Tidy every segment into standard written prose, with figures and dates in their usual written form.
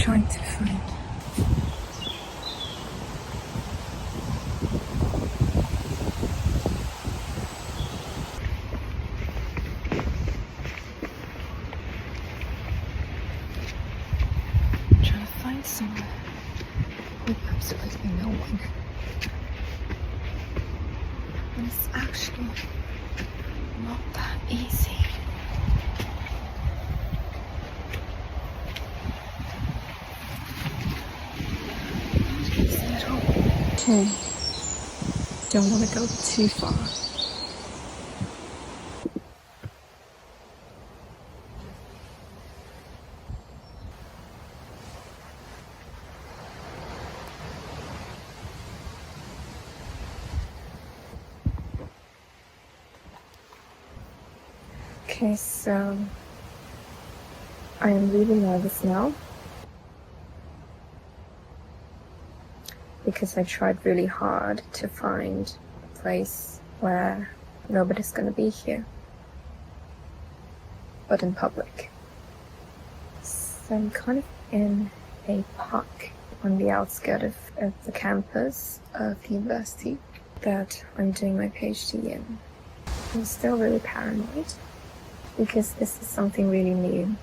trying to find. I'm trying to find somewhere with absolutely no one. And it's actually not that easy. Okay, don't want to go too far. Okay, so I am really nervous now because I tried really hard to find a place where nobody's going to be here, but in public. So I'm kind of in a park on the outskirts of the campus of the university that I'm doing my PhD in. I'm still really paranoid because this is something really new,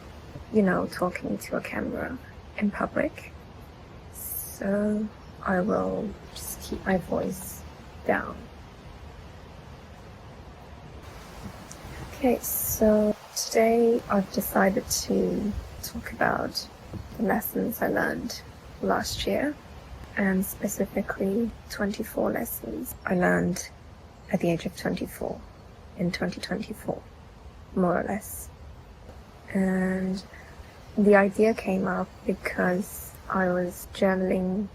talking to a camera in public. So I will just keep my voice down. Okay, so today I've decided to talk about the lessons I learned last year, and specifically 24 lessons I learned at the age of 24 in 2024, more or less. And the idea came up because I was journaling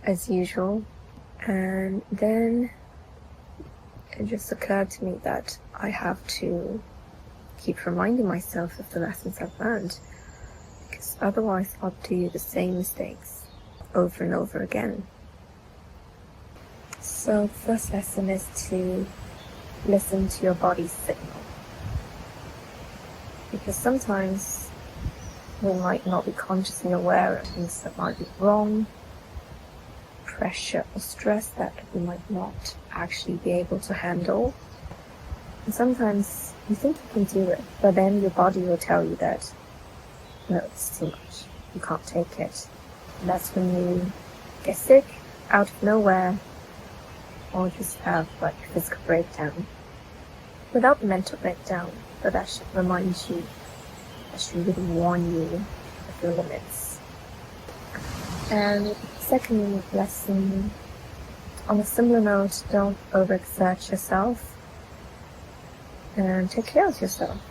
as usual, and then it just occurred to me that I have to keep reminding myself of the lessons I've learned, because otherwise I'll do the same mistakes over and over again. So the first lesson is to listen to your body's signal, because sometimes we might not be consciously aware of things that might be wrong, pressure or stress that we might not actually be able to handle. And sometimes you think you can do it, but then your body will tell you that, no, it's too much, you can't take it. And that's when you get sick out of nowhere, or just have like a physical breakdown. Without the mental breakdown, but that should remind you, that should really warn you of your limits. And second lesson, on a similar note, don't overexert yourself and take care of yourself.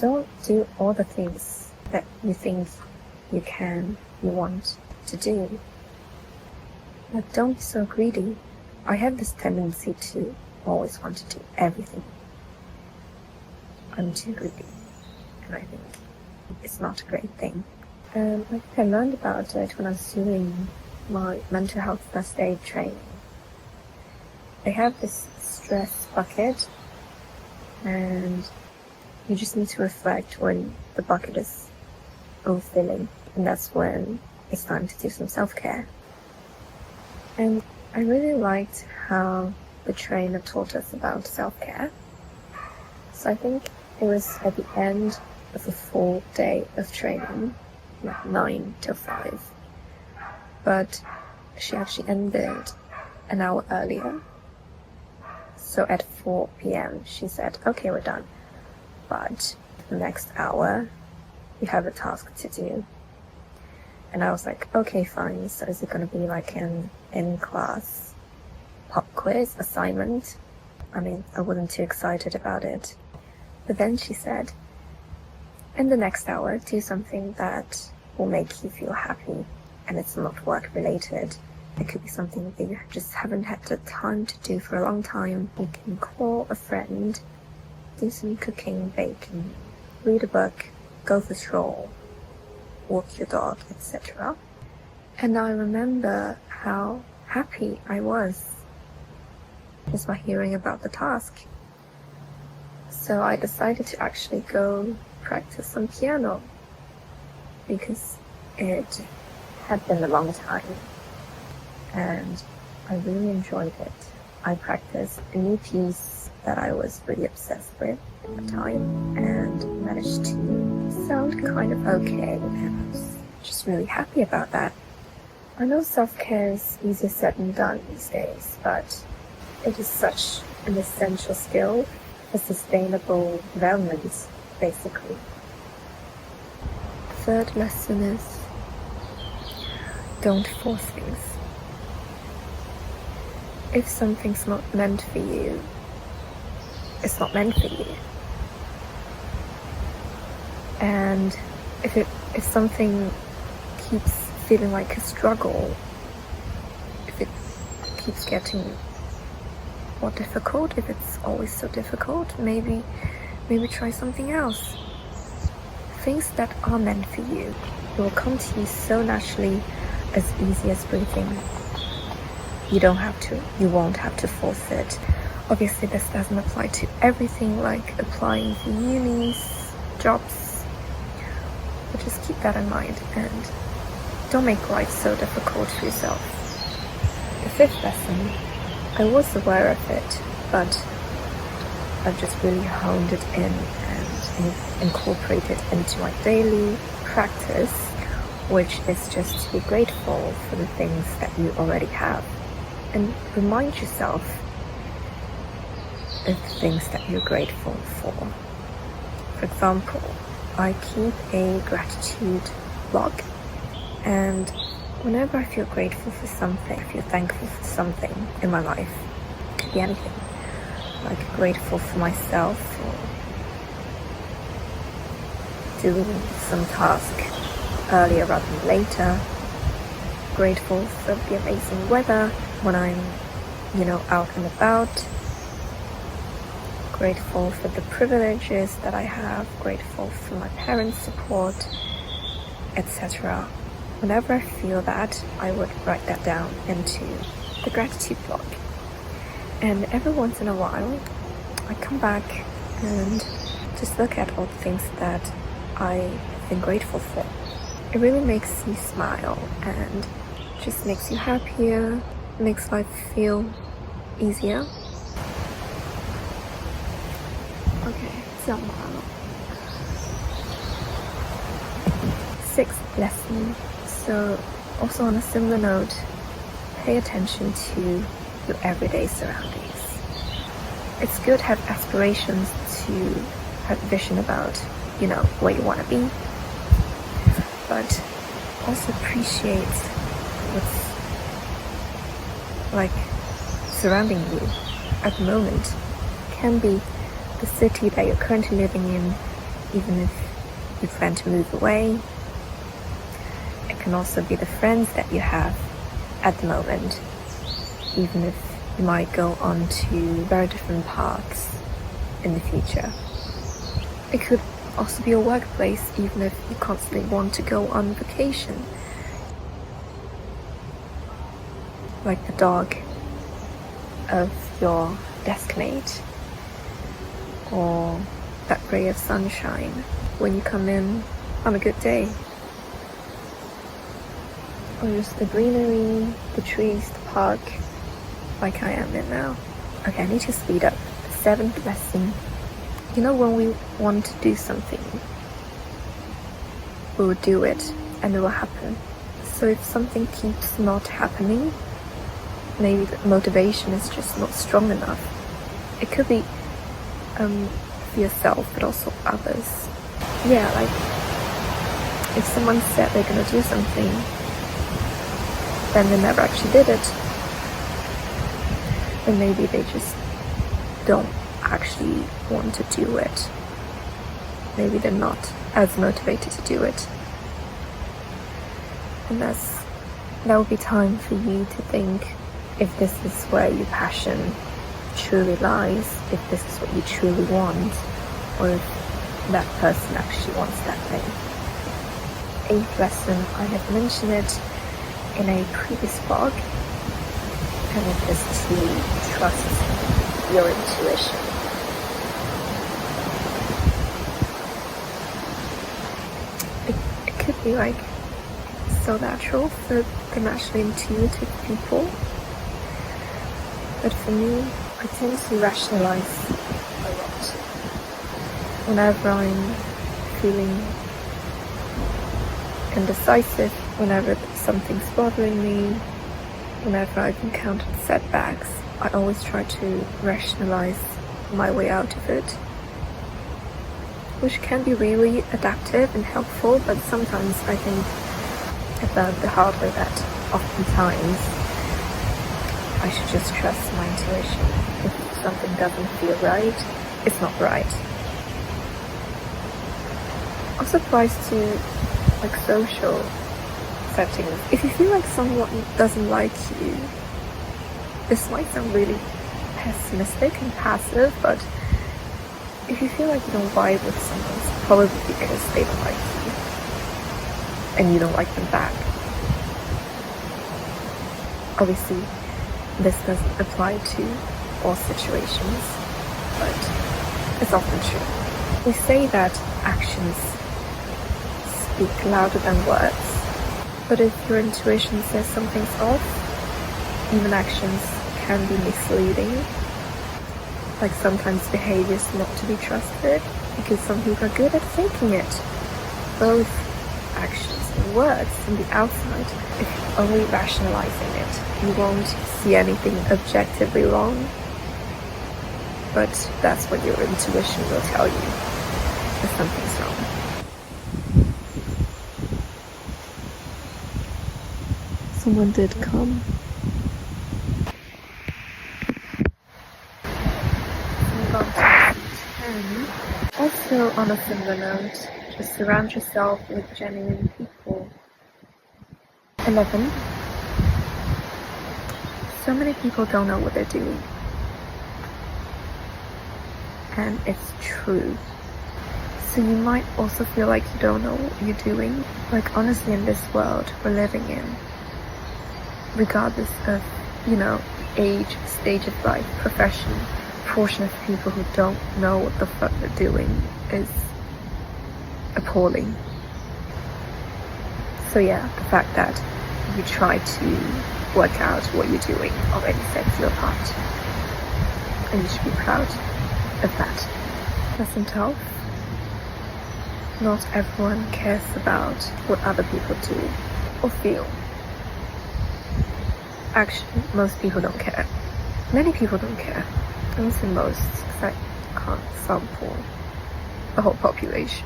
Don't do all the things that you think you want to do. But don't be so greedy. I have this tendency to always want to do everything. I'm too greedy, and I think it's not a great thing. I think I learned about it when I was doing my mental health first aid training. They have this stress bucket, and you just need to reflect when the bucket is overfilling, and that's when it's time to do some self-care. And I really liked how the trainer taught us about self-care. So I think it was at the end of a full day of training, like 9 till 5. But she actually ended an hour earlier. So at 4 p.m. she said, okay, we're done. But the next hour, you have a task to do. And I was like, okay, fine. So is it going to be like an in-class pop quiz assignment? I mean, I wasn't too excited about it. But then she said, in the next hour, do something that will make you feel happy, and it's not work related. It could be something that you just haven't had the time to do for a long time. You can call a friend, do some cooking, baking, read a book, go for a stroll, walk your dog, etc. And I remember how happy I was just by hearing about the task. So I decided to actually go practice some piano. because it had been a long time and I really enjoyed it. I practiced a new piece that I was really obsessed with at the time and managed to sound kind of okay, and I was just really happy about that. I know self-care is easier said than done these days, but it is such an essential skill for sustainable development, basically. Third lesson is don't force things. If something's not meant for you, it's not meant for you. And if something keeps feeling like a struggle, if it keeps getting more difficult, if it's always so difficult, maybe try something else. Things that are meant for you will come to you so naturally, as easy as breathing. You won't have to force it. Obviously this doesn't apply to everything, like applying for unis, jobs, but just keep that in mind and don't make life so difficult for yourself. The fifth lesson, I was aware of it, but I've just really honed it in and incorporated into my daily practice, which is just to be grateful for the things that you already have. And remind yourself of the things that you're grateful for. For example, I keep a gratitude log, and whenever I feel grateful for something, I feel thankful for something in my life, it could be anything, like grateful for myself for doing some task earlier rather than later, grateful for the amazing weather when I'm, out and about, grateful for the privileges that I have, grateful for my parents' support, etc. Whenever I feel that, I would write that down into the gratitude log. And every once in a while, I come back and just look at all the things that I've been grateful for. It really makes you smile and just makes you happier, makes life feel easier. Okay, 讲完了。Sixth lesson. So, also on a similar note, pay attention to your everyday surroundings. It's good to have aspirations, to have vision about, where you want to be, but also appreciate what's surrounding you at the moment. It can be the city that you're currently living in, even if you plan to move away. It can also be the friends that you have at the moment, even if you might go on to very different paths in the future. It could also be your workplace, even if you constantly want to go on vacation. Like the dog of your deskmate, or that ray of sunshine when you come in on a good day, or just the greenery, the trees, the park, like I am in now. Okay, I need to speed up. Seventh lesson. When we want to do something, we will do it and it will happen. So if something keeps not happening, maybe the motivation is just not strong enough. It could be for yourself, but also others. Yeah, like if someone said they're gonna do something, then they never actually did it, then maybe they just don't actually want to do it. Maybe they're not as motivated to do it. And that would be time for you to think if this is where your passion truly lies, if this is what you truly want, or if that person actually wants that thing. Eighth lesson, I have mentioned it in a previous vlog, and it is to trust your intuition. It could feel like it's so natural for them actually intuitive people. But for me, I tend to rationalize a lot. Whenever I'm feeling indecisive, whenever something's bothering me, whenever I've encountered setbacks, I always try to rationalize my way out of it, which can be really adaptive and helpful, but sometimes I think I've learned the hard way that oftentimes I should just trust my intuition. If something doesn't feel right, it's not right. Also applies to like social settings. If you feel like someone doesn't like you, this might sound really pessimistic and passive, but if you feel like you don't vibe with someone, it's probably because they don't like you and you don't like them back. Obviously, this doesn't apply to all situations, but it's often true. We say that actions speak louder than words, but if your intuition says something's off, even actions can be misleading. Like sometimes behavior is not to be trusted because some people are good at faking it. Both actions and words from the outside. If you're only rationalizing it, you won't see anything objectively wrong. But that's what your intuition will tell you if something's wrong. Someone did come. Also, on a similar note, just surround yourself with genuine people. 11. So many people don't know what they're doing. And it's true. So you might also feel like you don't know what you're doing. Like honestly, in this world we're living in, regardless of, age, stage of life, profession, portion of people who don't know what the fuck they're doing is appalling. So yeah, the fact that you try to work out what you're doing already sets you apart, and you should be proud of that. Lesson 12. Not everyone cares about what other people do or feel. Actually, most people don't care. Many people don't care. I would say most, because I can't sample the whole population.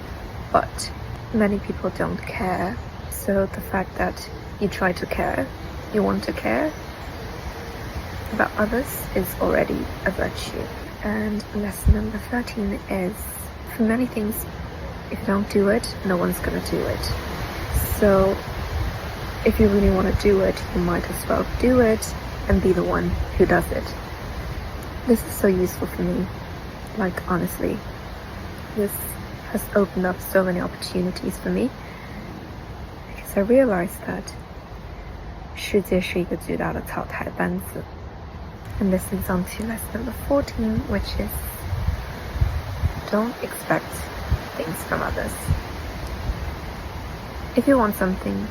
But many people don't care. So the fact that you try to care, you want to care about others is already a virtue. And lesson number 13 is, for many things, if you don't do it, no one's gonna do it. So if you really want to do it, you might as well do it and be the one who does it. This is so useful for me. Like honestly, this has opened up so many opportunities for me, because I realized that 世界是一个巨大的草台班子. And this leads on to lesson number 14, which is don't expect things from others. If you want something,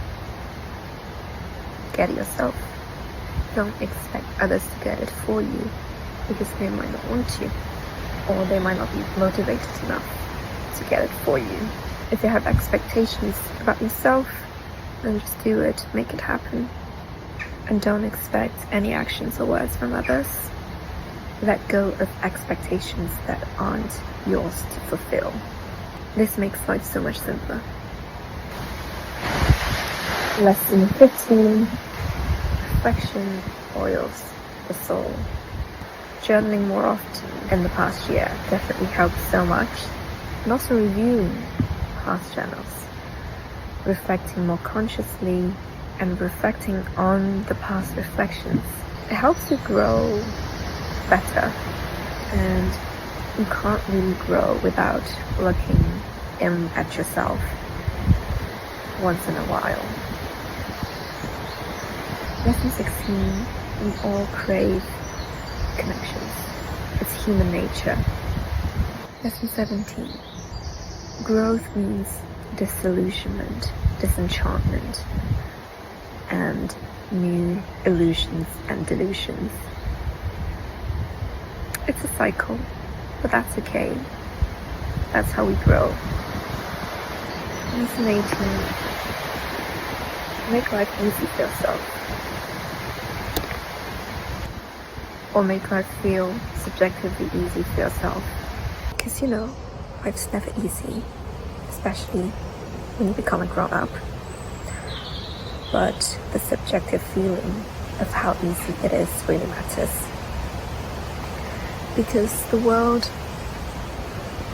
get it yourself. Don't expect others to get it for you, because they might not want to, or they might not be motivated enough to get it for you. If you have expectations about yourself, then just do it, make it happen. And don't expect any actions or words from others. Let go of expectations that aren't yours to fulfill. This makes life so much simpler. Lesson 15. Reflection oils the soul. Journaling more often in the past year definitely helped so much. And also reviewing past journals. Reflecting more consciously and reflecting on the past reflections. It helps you grow better, and you can't really grow without looking in at yourself once in a while. Lesson 16, we all crave connections. It's human nature. Lesson 17, growth means disillusionment. disenchantment, and new illusions and delusions. It's a cycle, but that's okay. That's how we grow. Hallucinating, make life easy for yourself, or make life feel subjectively easy for yourself. Because life's never easy, especially when you become a grown-up. But the subjective feeling of how easy it is really matters. Because the world,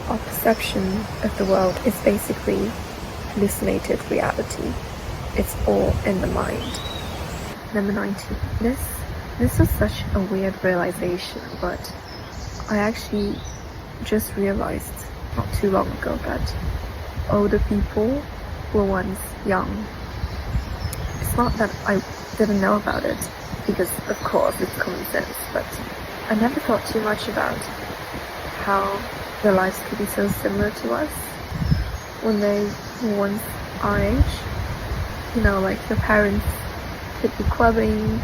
our perception of the world, is basically hallucinated reality. It's all in the mind. Number 19. This was such a weird realization, but I actually just realized not too long ago that older people were once young. It's not that I didn't know about it, because of course it's common sense, but I never thought too much about how their lives could be so similar to us when they were once our age. Like your parents could be clubbing,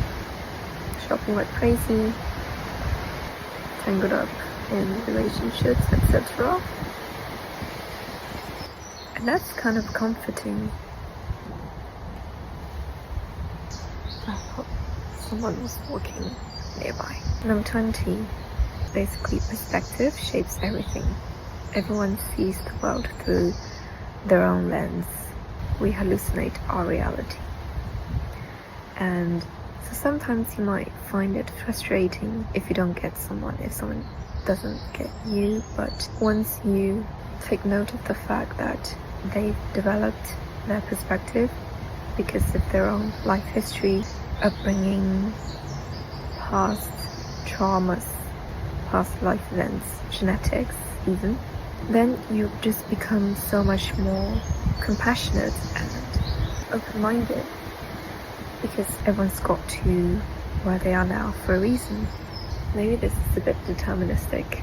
shopping like crazy, tangled up in relationships, etc. And that's kind of comforting. I thought someone was walking nearby. Number 20. Basically, perspective shapes everything. Everyone sees the world through their own lens. We hallucinate our reality. And so sometimes you might find it frustrating if you don't get someone, if someone doesn't get you, but once you take note of the fact that they've developed their perspective because of their own life history, upbringing, past traumas, past life events, genetics even, then you just become so much more compassionate and open-minded, because everyone's got to where they are now for a reason. Maybe this is a bit deterministic,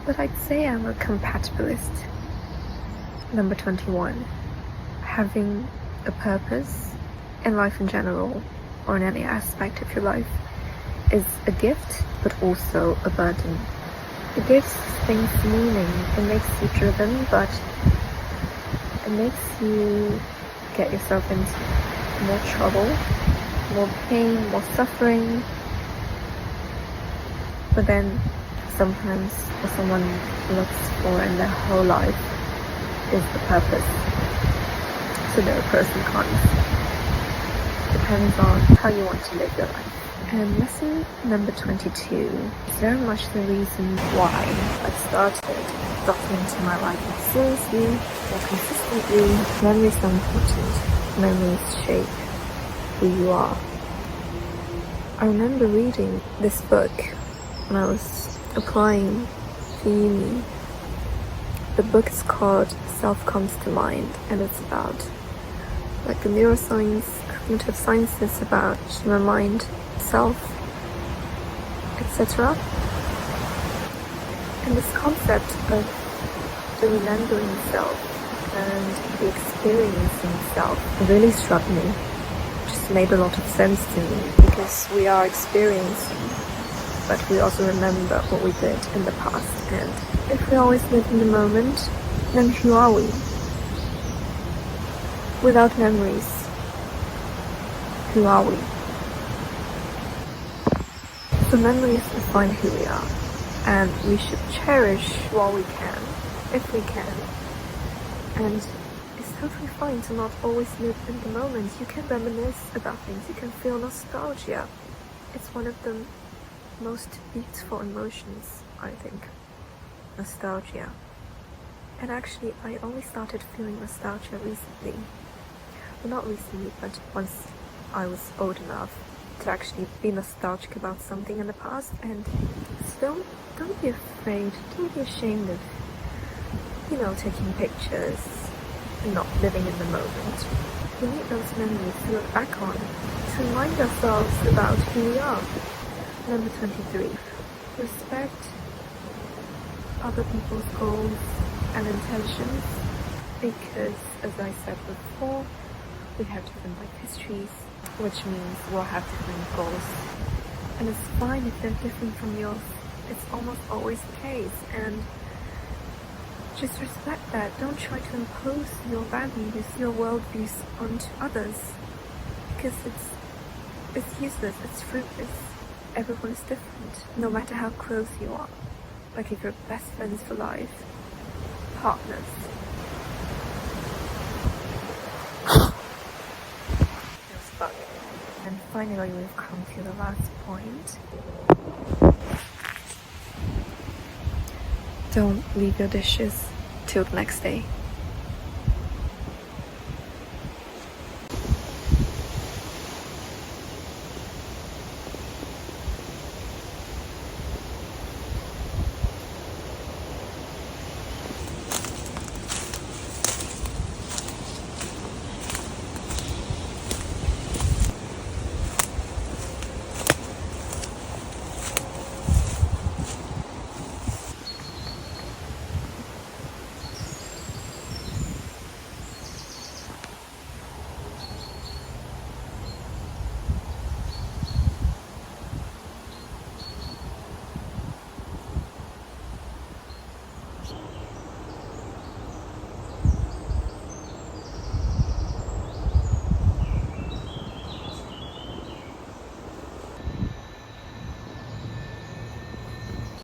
but I'd say I'm a compatibilist. Number 21. Having a purpose in life in general, or in any aspect of your life, is a gift, but also a burden. It gives things meaning, it makes you driven, but it makes you get yourself into more trouble, more pain, more suffering. But then sometimes what someone looks for in their whole life is the purpose. So there are pros and cons. Depends on how you want to live your life. And lesson number 22 is very much the reason why I started documenting my life more seriously, more consistently. Memories are important. Memories shape who you are. I remember reading this book when I was applying to uni. The book is called Self Comes to Mind, and it's about like the neuroscience, cognitive sciences about human mind, self, etc. And this concept of the remembering self and the experiencing self really struck me. Just made a lot of sense to me, because we are experiencing, but we also remember what we did in the past. And if we always live in the moment, then who are we? Without memories, who are we? So memories define who we are, and we should cherish while we can, if we can. And it's totally fine to not always live in the moment. You can reminisce about things, you can feel nostalgia. It's one of the most beautiful emotions, I think. Nostalgia. And actually, I only started feeling nostalgia recently. Well, not recently, but once I was old enough to actually be nostalgic about something in the past. And so don't be afraid, don't be ashamed of, taking pictures and not living in the moment. We need those memories to look back on, to remind ourselves about who we are. Number 23. Respect other people's goals and intentions. because, as I said before, we have different life histories, which means we'll have different goals. And it's fine if they're different from yours. It's almost always the case, and just respect that. Don't try to impose your values, your worldviews onto others, because it's useless, it's fruitless. Everyone is different, no matter how close you are. Like if you're best friends for life, partners. Feels fun. And finally, we've come to the last point. Don't leave your dishes till the next day.